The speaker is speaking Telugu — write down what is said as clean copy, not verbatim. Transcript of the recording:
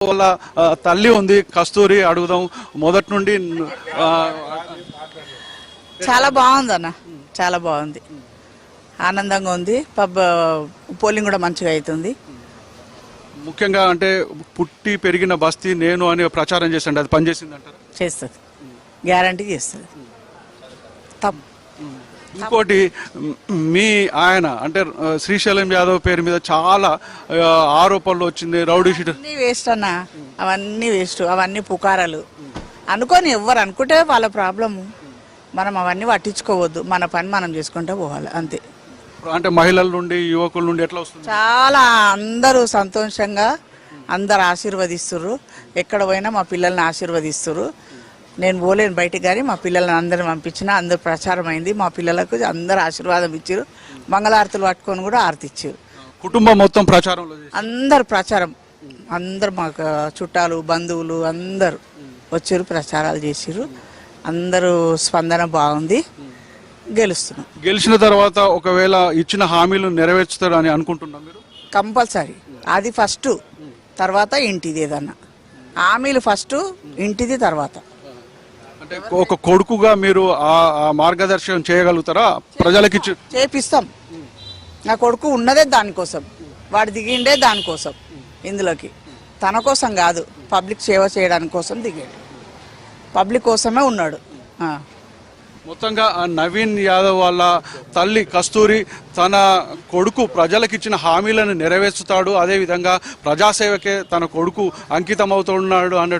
వాళ్ళ తల్లి ఉంది కస్తూరి, అడుగుదాం మొదటి నుండి. చాలా బాగుంది అన్న, చాలా బాగుంది, ఆనందంగా ఉంది. పోలింగ్ కూడా మంచిగా అవుతుంది. ముఖ్యంగా అంటే పుట్టి పెరిగిన బస్తీ నేను అని ప్రచారం చేసండి, అది పనిచేసింది అంటారు? చేస్తుంది, గ్యారంటీ చేస్తుంది. తప్పు. ఇంకోటి, మీ ఆయన అంటే శ్రీశైలం యాదవ్ పేరు మీద చాలా ఆరోపణలు వచ్చింది, రౌడీ షీటర్. అవన్నీ వేస్ట్ అన్న, అవన్నీ వేస్ట్, అవన్నీ పుకారాలు అనుకొని ఎవ్వరు అనుకుంటే వాళ్ళ ప్రాబ్లము. మనం అవన్నీ పట్టించుకోవద్దు, మన పని మనం చేసుకుంటూ పోవాలి అంతే. అంటే మహిళల నుండి యువకుల నుండి ఎట్లా వస్తుంది? చాలా అందరూ సంతోషంగా అందరు ఆశీర్వదిస్తుర్రు. ఎక్కడ పోయినా మా పిల్లల్ని ఆశీర్వదిస్తుర్రు. నేను పోలేను బయటికి, కానీ మా పిల్లల్ని అందరిని పంపించిన, అందరు ప్రచారం అయింది. మా పిల్లలకు అందరు ఆశీర్వాదం ఇచ్చారు. మంగళారతులు పట్టుకొని కూడా ఆరతి ఇచ్చారు. కుటుంబం మొత్తం ప్రచారంలో అందరు ప్రచారం, అందరు మాకు చుట్టాలు బంధువులు అందరూ వచ్చారు, ప్రచారాలు చేసిర్రు. అందరూ స్పందన బాగుంది. గెలుస్తున్నాం. గెలిచిన తర్వాత ఒకవేళ ఇచ్చిన హామీలు నెరవేర్చుతారు అని అనుకుంటున్నాం మీరు? కంపల్సరీ, అది ఫస్ట్, తర్వాత ఇంటిది. ఏదన్నా హామీలు ఫస్ట్, ఇంటిది తర్వాత. అంటే ఒక కొడుకుగా మీరు ఆ మార్గదర్శనం చేయగలుగుతారా ప్రజలకి? చేపిస్తాం. నా కొడుకు ఉన్నదే దానికోసం, వాడు దిగిండే దానికోసం. ఇందులోకి తన కోసం కాదు, పబ్లిక్ సేవ చేయడానికి కోసం దిగాడు. పబ్లిక్ కోసమే ఉన్నాడు. మొత్తంగా నవీన్ యాదవ్ వాళ్ళ తల్లి కస్తూరి తన కొడుకు ప్రజలకు ఇచ్చిన హామీలను నెరవేర్చుతాడు, అదేవిధంగా ప్రజాసేవకే తన కొడుకు అంకితం అవుతున్నాడు అన్నట్టు